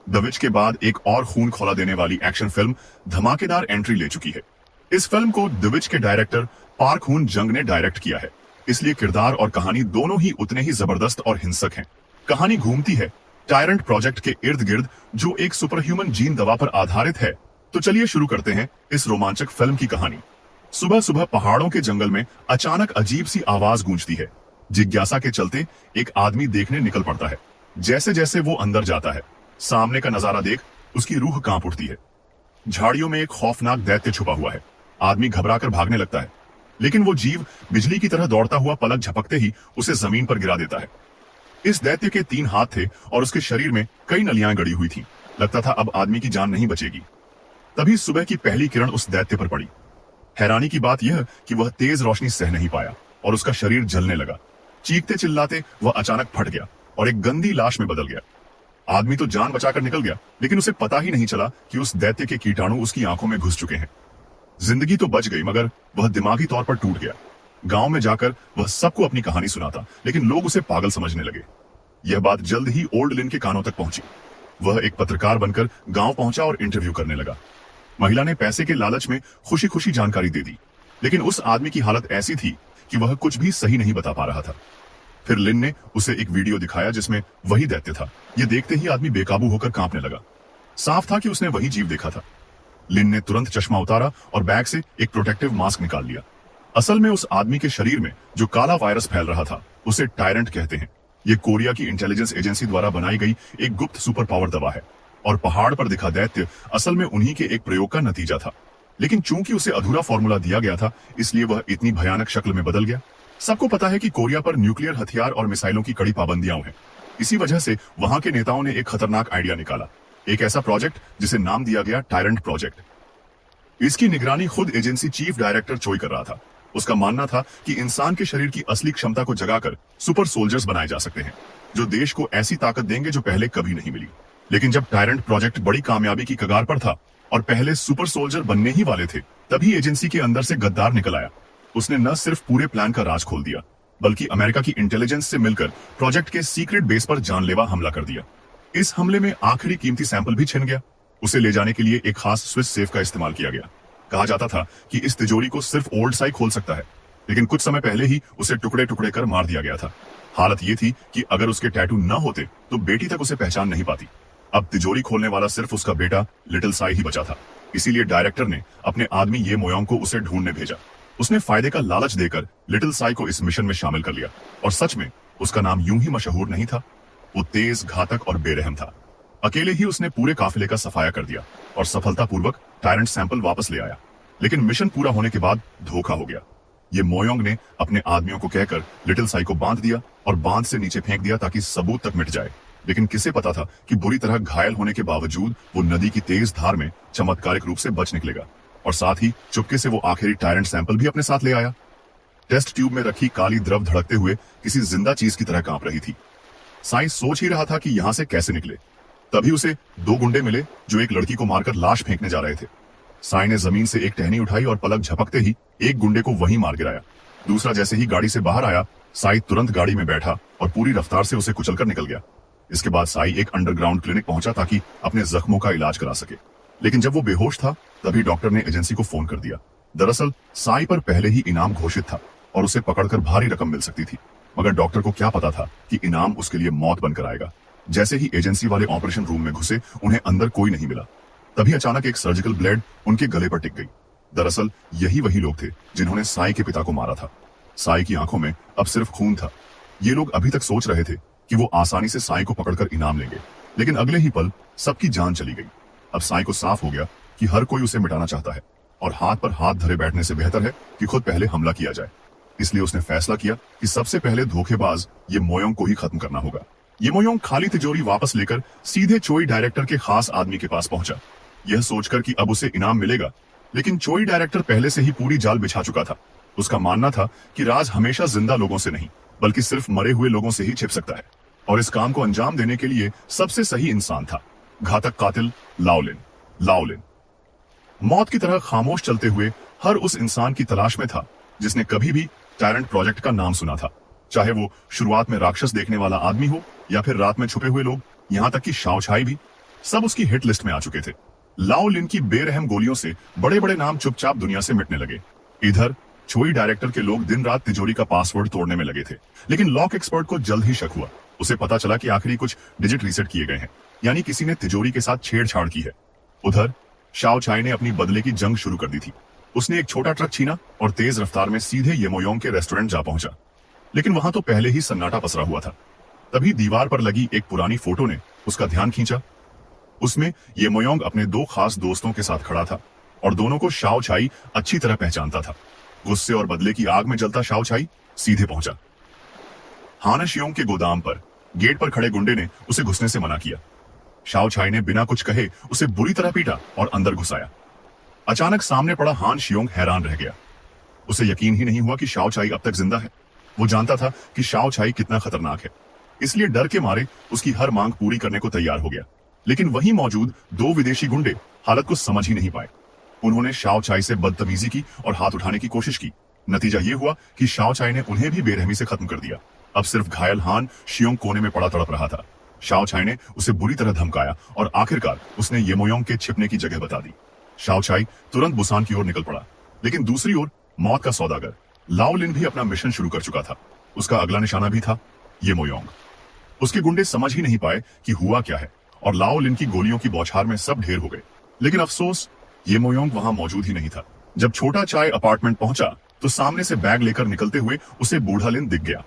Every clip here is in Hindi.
द विच के बाद एक और खून खौला देने वाली एक्शन फिल्म धमाकेदार एंट्री ले चुकी है। इस फिल्म को द विच के डायरेक्टर पार्क हुन जंग ने डायरेक्ट किया है, इसलिए किरदार और कहानी दोनों ही उतने ही जबरदस्त और हिंसक हैं। कहानी घूमती है टायरेंट प्रोजेक्ट के इर्द गिर्द, जो एक सुपरह्यूमन जीन दवा पर आधारित है। तो चलिए शुरू करते हैं इस रोमांचक फिल्म की कहानी। सुबह सुबह पहाड़ों के जंगल में अचानक अजीब सी आवाज गूंजती है। जिज्ञासा के चलते एक आदमी देखने निकल पड़ता है। जैसे जैसे वो अंदर जाता है, सामने का नजारा देख उसकी रूह कांप उठती है। झाड़ियों में एक खौफनाक दैत्य छुपा हुआ है। आदमी घबराकर भागने लगता है, लेकिन वो जीव बिजली की तरह दौड़ता हुआ पलक झपकते ही उसे जमीन पर गिरा देता है। इस दैत्य के 3 हाथ थे और उसके शरीर में कई नलियां गड़ी हुई थीं। लगता था अब आदमी की जान नहीं बचेगी। तभी सुबह की पहली किरण उस दैत्य पर पड़ी। हैरानी की बात यह कि वह तेज रोशनी सह नहीं पाया और उसका शरीर जलने लगा। चीखते चिल्लाते वह अचानक फट गया और एक गंदी लाश में बदल गया। आदमी तो जान बचाकर निकल गया, लेकिन उसे पता ही नहीं चला कि उस दैत्य के कीटाणु उसकी आंखों में घुस चुके हैं। जिंदगी तो बच गई, मगर वह दिमागी तौर पर टूट गया। गांव में जाकर वह सबको अपनी कहानी सुनाता, लेकिन लोग उसे पागल समझने लगे। यह बात जल्द ही ओल्ड लिन के कानों तक पहुंची। वह एक पत्रकार बनकर गांव पहुंचा और इंटरव्यू करने लगा। महिला ने पैसे के लालच में खुशी खुशी जानकारी दे दी, लेकिन उस आदमी की हालत ऐसी थी कि वह कुछ भी सही नहीं बता पा रहा था। फिर लिन ने उसे एक वीडियो दिखाया जिसमें वही दैत्य था। यह देखते ही आदमी बेकाबू होकर कांपने लगा। साफ था कि उसने वही जीव देखा था। लिन ने तुरंत चश्मा उतारा और बैग से एक प्रोटेक्टिव मास्क निकाल लिया। असल में उस आदमी के शरीर में जो काला वायरस फैल रहा था, उसे टायरेंट कहते हैं। ये कोरिया की इंटेलिजेंस एजेंसी द्वारा बनाई गई एक गुप्त सुपर पावर दवा है, और पहाड़ पर दिखा दैत्य असल में उन्हीं के एक प्रयोग का नतीजा था। लेकिन चूंकि उसे अधूरा फॉर्मूला दिया गया था, इसलिए वह इतनी भयानक शक्ल में बदल गया। सबको पता है कि कोरिया पर न्यूक्लियर हथियार और मिसाइलों की कड़ी पाबंदियां हैं। इसी वजह से वहां के नेताओं ने एक खतरनाक आइडिया निकाला, एक ऐसा प्रोजेक्ट जिसे नाम दिया गया टायरेंट प्रोजेक्ट। इसकी निगरानी खुद एजेंसी चीफ डायरेक्टर चोई कर रहा था। उसका मानना था कि इंसान के शरीर की असली क्षमता को जगाकर सुपर सोल्जर्स बनाए जा सकते हैं, जो देश को ऐसी ताकत देंगे जो पहले कभी नहीं मिली। लेकिन जब टायरेंट प्रोजेक्ट बड़ी कामयाबी की कगार पर था और पहले सुपर सोल्जर बनने ही वाले थे, तभी एजेंसी के अंदर से गद्दार निकल आया। उसने न सिर्फ पूरे प्लान का राज खोल दिया, बल्कि अमेरिका की इंटेलिजेंस से मिलकर प्रोजेक्ट के सीक्रेट बेस पर जानलेवा हमला कर दिया। इस हमले में आखिरी कीमती सैंपल भी छिन गया। उसे ले जाने के लिए एक खास स्विस सेफ का इस्तेमाल किया गया। कहा जाता था कि इस तिजोरी को सिर्फ ओल्ड साई खोल सकता है, लेकिन कुछ समय पहले ही उसे टुकड़े टुकड़े कर मार दिया गया था। हालत ये थी कि अगर उसके टैटू न होते तो बेटी तक उसे पहचान नहीं पाती। अब तिजोरी खोलने वाला सिर्फ उसका बेटा लिटिल साई ही बचा था। इसीलिए डायरेक्टर ने अपने आदमी ये मोयोंग को उसे ढूंढने भेजा। उसने फायदे का लालच देकर लिटिल साई को इस मिशन में शामिल कर लिया, और सच में उसका नाम यूं ही मशहूर नहीं था। वो तेज, घातक और बेरहम था। अकेले ही उसने पूरे काफिले का सफाया कर दिया और सफलतापूर्वक टायरेंट सैंपल वापस ले आया। लेकिन मिशन पूरा होने के बाद धोखा हो गया। ये मोयोंग ने अपने आदमियों को कहकर लिटिल साई को बांध दिया और बांध से नीचे फेंक दिया ताकि सबूत तक मिट जाए। लेकिन किसे पता था कि बुरी तरह घायल होने के बावजूद वो नदी की तेज धार में चमत्कारिक रूप से बच निकलेगा, और साथ ही चुपके से वो आखिरी टायरेंट सैंपल भी अपने साथ ले आया। टेस्ट ट्यूब में रखी काली द्रव धड़कते हुए किसी जिंदा चीज की तरह कांप रही थी। साई सोच ही रहा था कि यहां से कैसे निकले। तभी उसे 2 गुंडे मिले जो एक लड़की को मारकर लाश फेंकने जा रहे थे। साई ने जमीन से एक टहनी उठाई और पलक झपकते ही एक गुंडे को वहीं मार गिराया। दूसरा जैसे ही गाड़ी से बाहर आया, साई तुरंत गाड़ी में बैठा और पूरी रफ्तार से उसे कुचलकर निकल गया। इसके बाद साई एक अंडरग्राउंड क्लिनिक पहुंचा ताकि अपने जख्मों का इलाज करा सके। लेकिन जब वो बेहोश था, तभी डॉक्टर ने एजेंसी को फोन कर दिया। दरअसल साई पर पहले ही इनाम घोषित था और उसे पकड़कर भारी रकम मिल सकती थी, मगर डॉक्टर को क्या पता था कि इनाम उसके लिए मौत बनकर आएगा। जैसे ही एजेंसी वाले ऑपरेशन रूम में घुसे, उन्हें अंदर कोई नहीं मिला। तभी अचानक एक सर्जिकल ब्लेड उनके गले पर टिक गई। दरअसल यही वही लोग थे जिन्होंने साई के पिता को मारा था। साई की आंखों में अब सिर्फ खून था। ये लोग अभी तक सोच रहे थे कि वो आसानी से साई को पकड़कर इनाम लेंगे, लेकिन अगले ही पल सबकी जान चली गई। अब साई को साफ हो गया कि हर कोई उसे मिटाना चाहता है, और हाथ पर हाथ धरे बैठने से बेहतर है कि खुद पहले हमला किया जाए। इसलिए उसने फैसला किया कि सबसे पहले धोखेबाज ये मोयोंग को ही खत्म करना होगा। ये मोयोंग खाली तिजोरी वापस लेकर सीधे चोई डायरेक्टर के खास आदमी के पास पहुंचा, यह सोचकर कि अब उसे इनाम मिलेगा। लेकिन चोई डायरेक्टर पहले से ही पूरी जाल बिछा चुका था। उसका मानना था कि राज हमेशा जिंदा लोगों से नहीं, बल्कि सिर्फ मरे हुए लोगों से ही छिप सकता है, और इस काम को अंजाम देने के लिए सबसे सही इंसान था घातक कातिल लाओलिन। लाओलिन मौत की तरह खामोश चलते हुए हर उस इंसान की तलाश में था जिसने कभी भी टायरेंट प्रोजेक्ट का नाम सुना था, चाहे वो शुरुआत में राक्षस देखने वाला आदमी हो या फिर रात में छुपे हुए लोग, यहाँ तक कि शाओछाई भी। सब उसकी हिट लिस्ट में आ चुके थे। लाओ लिन की बेरहम गोलियों से बड़े बड़े नाम चुपचाप दुनिया से मिटने लगे। इधर चोई डायरेक्टर के लोग दिन रात तिजोरी का पासवर्ड तोड़ने में लगे थे। लेकिन लॉक एक्सपर्ट को जल्द ही शक हुआ। उसे पता चला कि आखिरी कुछ डिजिट रीसेट किए गए हैं, यानी किसी ने तिजोरी के साथ छेड़छाड़ की है। उधर शाओ चाय ने अपनी बदले की जंग शुरू कर दी थी। उसने एक छोटा ट्रक छीना और तेज रफ्तार में सीधे येमोयोंग के रेस्टोरेंट जा पहुंचा। लेकिन वहां तो पहले ही सन्नाटा पसरा हुआ था। तभी दीवार पर लगी एक पुरानी फोटो ने उसका ध्यान खींचा। उसमें येमोयोंग अपने दो खास दोस्तों के साथ खड़ा था और दोनों को शाओ चाई अच्छी तरह पहचानता था। गुस्से और बदले की आग में जलता शाओ चाई सीधे पहुंचा। हानशियोंग के गोदाम पर गेट पर खड़े गुंडे ने उसे घुसने से मना किया। शाओ चाई ने बिना कुछ कहे उसे बुरी तरह पीटा और अंदर घुसाया। अचानक सामने पड़ा हान शियोंग हैरान रह गया। उसे यकीन ही नहीं हुआ कि शाओ चाई अब तक जिंदा है। वो जानता था कि शाओ चाई कितना खतरनाक है, इसलिए डर के मारे उसकी हर मांग पूरी करने को तैयार हो गया। लेकिन वहीं मौजूद दो विदेशी गुंडे हालत को समझ ही नहीं पाए। उन्होंने शाओ चाई से बदतमीजी की और हाथ उठाने की कोशिश की। नतीजा ये हुआ कि शाओ चाई ने उन्हें भी बेरहमी से खत्म कर दिया। अब सिर्फ घायल हान शियोंग कोने में पड़ा तड़प रहा था। शाओ चाई ने उसे बुरी तरह धमकाया और आखिरकार उसने येमोयोंग के छिपने की जगह बता दी। शाओ चाई तुरंत बुसान की ओर निकल पड़ा। लेकिन दूसरी ओर मौत का सौदागर लाओ लिन भी अपना मिशन शुरू कर चुका था। उसका अगला निशाना भी था येमोयोंग। उसके गुंडे समझ ही नहीं पाए कि हुआ क्या है और लाओ लिन की गोलियों की बौछार में सब ढेर हो गए। लेकिन अफसोस, येमोयोंग वहां मौजूद ही नहीं था। जब छोटा चाय अपार्टमेंट पहुंचा तो सामने से बैग लेकर निकलते हुए उसे बूढ़ा लिन दिख गया।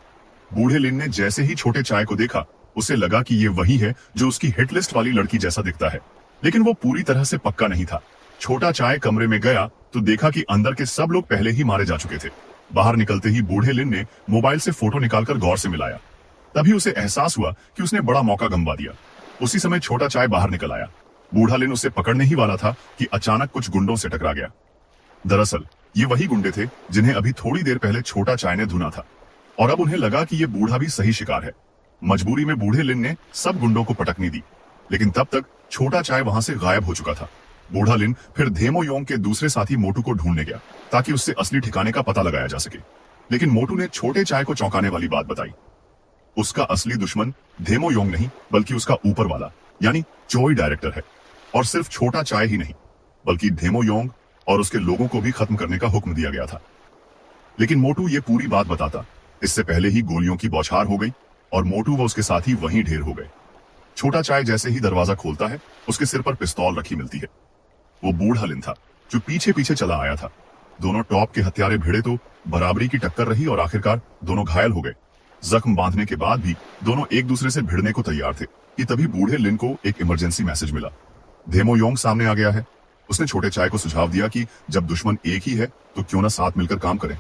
बूढ़े लिन ने जैसे ही छोटे चाय को देखा, उसे लगा कि ये वही है जो उसकी हिट लिस्ट वाली लड़की जैसा दिखता है। लेकिन वो पूरी तरह से पक्का नहीं था। छोटा चाय कमरे में गया तो देखा कि अंदर के सब लोग पहले ही मारे जा चुके थे। बाहर निकलते ही बूढ़े लिन ने मोबाइल से फोटो निकालकर गौर से मिलाया। तभी उसे एहसास हुआ कि उसने बड़ा मौका गंवा दिया। उसी समय छोटा चाय बाहर निकल आया। बूढ़ा लिन उसे पकड़ने ही वाला था कि अचानक कुछ गुंडों से टकरा गया। दरअसल ये वही गुंडे थे जिन्हें अभी थोड़ी देर पहले छोटा चाय ने धुना था और अब उन्हें लगा कि ये बूढ़ा भी सही शिकार है। मजबूरी में बूढ़े लिन ने सब गुंडों को पटकनी दी। लेकिन तब तक छोटा चाय वहां से गायब हो चुका था। बूढ़ा लिन फिर धेमोयोंग के दूसरे साथी मोटू को ढूंढने गया ताकि उससे असली ठिकाने का पता लगाया जा सके। लेकिन मोटू ने छोटे चाय को चौंकाने वाली बात बताई। उसका असली दुश्मन धेमोयोंग नहीं बल्कि उसका ऊपर वाला यानी चोई डायरेक्टर है। और सिर्फ छोटा चाय ही नहीं बल्कि धेमोयोंग और उसके लोगों को भी खत्म करने का हुक्म दिया गया था। लेकिन मोटू ये पूरी बात बताता इससे पहले ही गोलियों की बौछार हो गई और मोटू व उसके साथी वहीं ढेर हो गए। छोटा चाय जैसे ही दरवाजा खोलता है, उसके सिर पर पिस्तौल रखी मिलती है। वो बूढ़ा लिन था जो पीछे पीछे चला आया था। दोनों टॉप के हत्यारे भिड़े तो बराबरी की टक्कर रही और आखिरकार दोनों घायल हो गए। जख्म बांधने के बाद भी दोनों एक दूसरे से भिड़ने को तैयार थे कि तभी बूढ़े लिन को एक इमरजेंसी मैसेज मिला। धेमोयोंग सामने आ गया है। उसने छोटे चाय को सुझाव दिया कि जब दुश्मन एक ही है तो क्यों ना साथ मिलकर काम करें।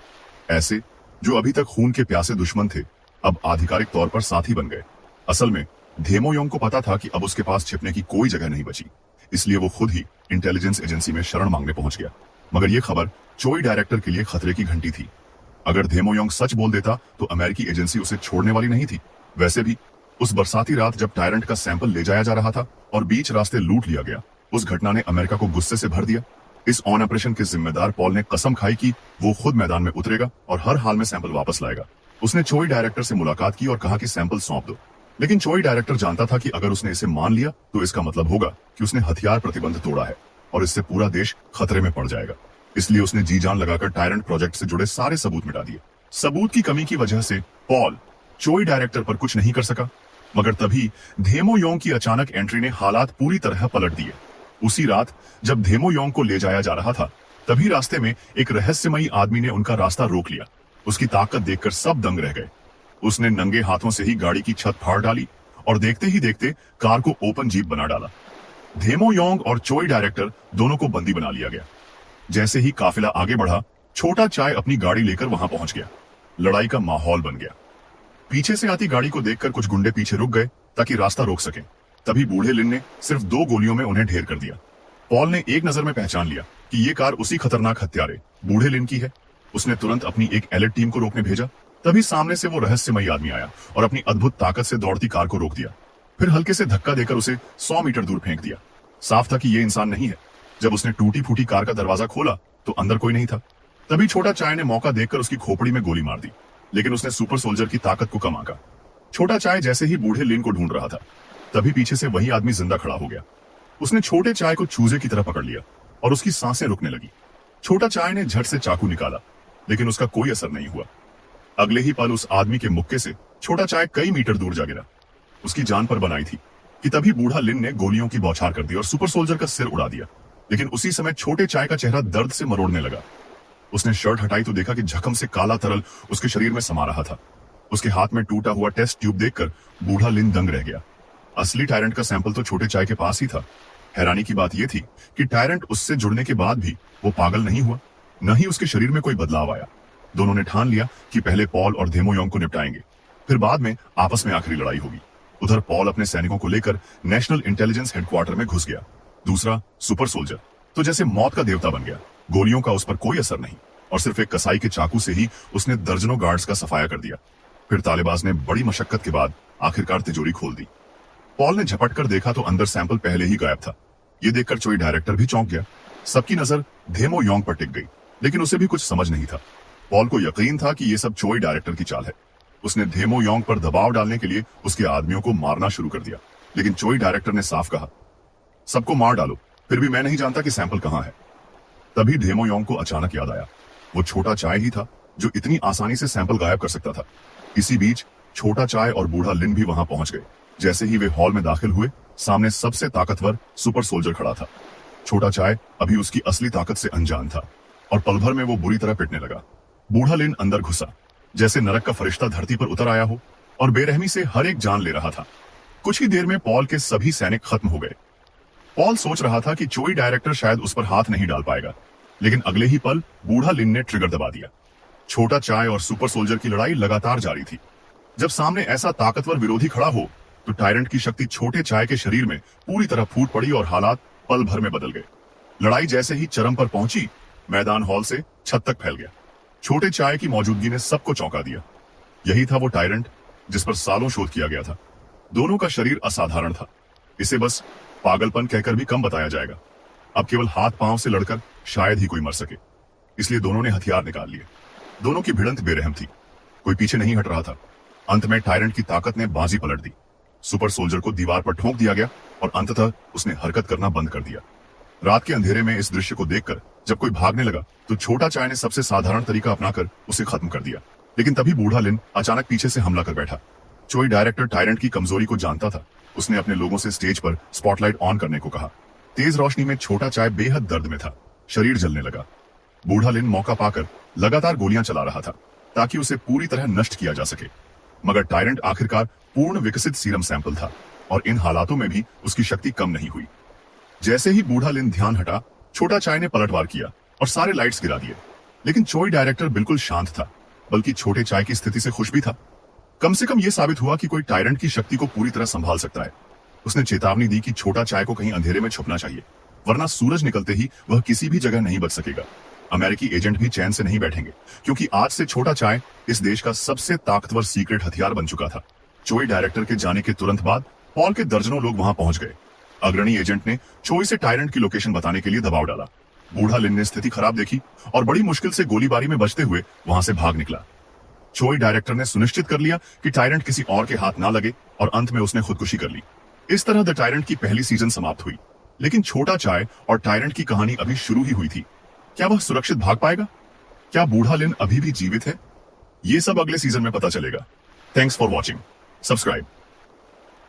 ऐसे जो अभी तक खून के प्यासे दुश्मन थे अब आधिकारिक तौर पर साथी बन गए। असल में धेमोयोंग को पता था कि अब उसके पास छिपने की कोई जगह नहीं बची, इसलिए वो खुद ही इंटेलिजेंस एजेंसी में शरण मांगने पहुंच गया। मगर यह खबर चोई डायरेक्टर के लिए खतरे की घंटी थी। अगर धेमोयोंग सच बोल देता तो अमेरिकी एजेंसी उसे छोड़ने वाली नहीं थी। वैसे भी उस बरसाती रात जब टायरेंट का सैंपल ले जाया जा रहा था और बीच रास्ते लूट लिया गया, उस घटना ने अमेरिका को गुस्से से भर दिया। इस ऑन ऑपरेशन के जिम्मेदार पॉल ने कसम खाई कि वो खुद मैदान में उतरेगा और हर हाल में सैंपल वापस लाएगा। उसने चोई डायरेक्टर से मुलाकात की और कहा कि सैंपल सौंप दो। लेकिन चोई डायरेक्टर जानता था कि अगर उसने इसे मान लिया तो इसका मतलब होगा कि उसने हथियार प्रतिबंध तोड़ा है और इससे पूरा देश खतरे में पड़ जाएगा। इसलिए उसने जी जान लगाकर टायरेंट प्रोजेक्ट से जुड़े सारे सबूत मिटा दिए। सबूत की कमी की वजह से पॉल चोई डायरेक्टर पर कुछ नहीं कर सका। मगर तभी धेमोयोंग की अचानक एंट्री ने हालात पूरी तरह पलट दिए। उसी रात जब धेमोयोंग को ले जाया जा रहा था, तभी रास्ते में एक रहस्यमयी आदमी ने उनका रास्ता रोक लिया। उसकी ताकत देखकर सब दंग रह गए। उसने नंगे हाथों से ही गाड़ी की छत फाड़ डाली और देखते ही देखते कार को ओपन जीप बना डाला। धेमोयोंग और चोई डायरेक्टर दोनों को बंदी बना लिया गया। जैसे ही काफिला आगे बढ़ा, छोटा चाय अपनी गाड़ी लेकर वहां पहुंच गया। लड़ाई का माहौल बन गया। पीछे से आती गाड़ी को देखकर कुछ गुंडे पीछे रुक गए ताकि रास्ता रोक सकें। तभी बूढ़े लिन ने सिर्फ 2 गोलियों में उन्हें ढेर कर दिया। पॉल ने एक नजर में पहचान लिया कि ये कार उसी खतरनाक हत्यारे बूढ़े लिन की है। उसने तुरंत अपनी एक एलिट टीम को रोकने भेजा। तभी सामने से वो रहस्यमयी आदमी आया और अपनी अद्भुत ताकत से दौड़ती कार को रोक दिया। फिर हल्के से धक्का देकर उसे 100 मीटर दूर फेंक दिया। साफ था कि ये इंसान नहीं है। जब उसने टूटी फूटी कार का दरवाजा खोला तो अंदर कोई नहीं था। तभी छोटा चाय ने मौका देखकर उसकी खोपड़ी में गोली मार दी, लेकिन उसने सुपर सोल्जर की ताकत को कम आंका। छोटा चाय जैसे ही बूढ़े लिन को ढूंढ रहा था, तभी पीछे से वही आदमी जिंदा खड़ा हो गया। उसने छोटे चाय को चूजे की तरह पकड़ लिया और उसकी सांसें रुकने लगी। छोटा चाय ने झट से चाकू निकाला, लेकिन उसका कोई असर नहीं हुआ। अगले ही पल उस आदमी के मुक्के से छोटा चाय कई मीटर दूर जा गिरा। उसकी जान पर बनाई थी कि तभी बूढ़ा लिन ने गोलियों की बौछार कर दी और सुपर सोल्जर का सिर उड़ा दिया। लेकिन उसी समय छोटे चाय का चेहरा दर्द से मरोड़ने लगा। उसने शर्ट हटाई तो देखा कि जख्म से काला तरल उसके शरीर में समा रहा था। उसके हाथ में टूटा हुआ टेस्ट ट्यूब देखकर बूढ़ा लिन दंग रह गया। असली टायरेंट का सैंपल तो छोटे चाय के पास ही था। हैरानी की बात यह थी कि टायरेंट उससे जुड़ने के बाद भी वो पागल नहीं हुआ, न ही उसके शरीर में कोई बदलाव आया। दोनों ने ठान लिया कि पहले पॉल और धेमोयोंग को निपटाएंगे, फिर बाद में आपस में आखिरी लड़ाई होगी। उधर पॉल अपने सैनिकों को लेकर नेशनल इंटेलिजेंस हेडक्वार्टर में घुस गया। दूसरा सुपर सोल्जर तो जैसे मौत का देवता बन गया। गोलियों का उस पर कोई असर नहीं और सिर्फ एक कसाई के चाकू से ही उसने दर्जनों गार्ड्स का सफाया कर दिया। फिर तालेबाज ने बड़ी मशक्कत के बाद आखिरकार तिजोरी खोल दी। पॉल ने झपट कर देखा तो अंदर सैंपल पहले ही गायब था। ये देखकर चोई डायरेक्टर भी चौंक गया। सबकी नजर धेमोयोंग पर टिक गई, लेकिन उसे भी कुछ समझ नहीं था। पॉल को यकीन था कि ये सब चोई डायरेक्टर की चाल है। उसने धेमोयोंग पर दबाव डालने के लिए उसके आदमियों को मारना शुरू कर दिया, लेकिन चोई डायरेक्टर ने साफ कहा, सबको मार डालो, फिर भी मैं नहीं जानता कि सैंपल कहां है। तभी धेमोयोंग को अचानक याद आया, वो छोटा चाय ही था जो इतनी आसानी से सैंपल गायब कर सकता था। इसी बीच छोटा चाय और बूढ़ा लिन भी वहां पहुंच गए। जैसे ही वे हॉल में दाखिल हुए, सामने सबसे ताकतवर सुपर सोल्जर खड़ा था। छोटा चाय अभी उसकी असली ताकत से अनजान था और पल भर में वो बुरी तरह पिटने लगा। बूढ़ा लिन अंदर घुसा, जैसे नरक का फरिश्ता धरती पर उतर आया हो, और बेरहमी से हर एक जान ले रहा था। कुछ ही देर में पॉल के सभी सैनिक खत्म हो गए। पॉल सोच रहा था कि चोई डायरेक्टर शायद उस पर हाथ नहीं डाल पाएगा, लेकिन अगले ही पल बूढ़ा लिन ने ट्रिगर दबा दिया। छोटा चाय और सुपर सोल्जर की लड़ाई लगातार जारी थी। जब सामने ऐसा ताकतवर विरोधी खड़ा हो तो टायरेंट की शक्ति छोटे चाय के शरीर में पूरी तरह फूट पड़ी और हालात पल भर में बदल गए। लड़ाई जैसे ही चरम पर पहुंची, मैदान हॉल से छत तक फैल गया। छोटे चाय की मौजूदगी ने सबको चौंका दिया। यही था वो टायरेंट जिस पर सालों शोध किया गया था। दोनों का शरीर असाधारण था। इसे बस पागलपन कहकर भी कम बताया जाएगा। अब केवल हाथ पांव से लड़कर शायद ही कोई मर सके, इसलिए दोनों ने हथियार निकाल लिए। दोनों की भिड़ंत बेरहम थी, कोई पीछे नहीं हट रहा था। अंत में टायरेंट की ताकत ने बाजी पलट दी। सुपर सोल्जर को दीवार पर ठोक दिया गया और अंततः उसने हरकत करना बंद कर दिया। रात के अंधेरे में इस दृश्य को देखकर जब कोई भागने लगा तो छोटा चाय ने सबसे साधारण तरीका अपनाकर उसे खत्म कर दिया। लेकिन तभी बूढ़ा लिन अचानक पीछे से हमला कर बैठा। चोई डायरेक्टर टायरेंट की कमजोरी को जानता था। उसने अपने लोगों से स्टेज पर स्पॉटलाइट ऑन करने को कहा। तेज रोशनी में छोटा चाय बेहद दर्द में था, शरीर जलने लगा। बूढ़ा लिन मौका पाकर लगातार गोलियां चला रहा था ताकि उसे पूरी तरह नष्ट किया जा सके। मगर टायरेंट आखिरकार पूर्ण विकसित सीरम सैंपल था और इन हालातों में भी उसकी शक्ति कम नहीं हुई। जैसे ही बूढ़ा लिन ध्यान हटा, छोटा चाय ने पलटवार किया और सारे लाइट्स गिरा दिए। लेकिन चोई डायरेक्टर बिल्कुल शांत था, बल्कि छोटे चाय की स्थिति से खुश भी था। कम से कम यह साबित हुआ कि कोई टायरेंट की शक्ति को पूरी तरह संभाल सकता है। उसने चेतावनी दी कि छोटा चाय को कहीं अंधेरे में छुपना चाहिए, वरना सूरज निकलते ही वह किसी भी जगह नहीं बच सकेगा। अमेरिकी एजेंट भी चैन से नहीं बैठेंगे, क्योंकि आज से छोटा चाय इस देश का सबसे ताकतवर सीक्रेट हथियार बन चुका था। चोई डायरेक्टर के जाने के तुरंत बाद पॉल के दर्जनों लोग वहां पहुंच गए। अग्रणी एजेंट ने चोई से टायरेंट की लोकेशन बताने के लिए दबाव डाला। बूढ़ा लिन ने स्थिति खराब देखी और बड़ी मुश्किल से गोलीबारी में बचते हुए वहां से भाग निकला। चोई डायरेक्टर ने सुनिश्चित कर लिया कि टायरेंट किसी और के हाथ ना लगे और अंत में उसने खुदकुशी कर ली। इस तरह द टायरेंट की पहली सीजन समाप्त हुई। लेकिन छोटा चाय और टायरेंट की कहानी अभी शुरू ही हुई थी। क्या वह सुरक्षित भाग पाएगा? क्या बूढ़ा लिन अभी भी जीवित है? ये सब अगले सीजन में पता चलेगा। Thanks for watching. सब्सक्राइब।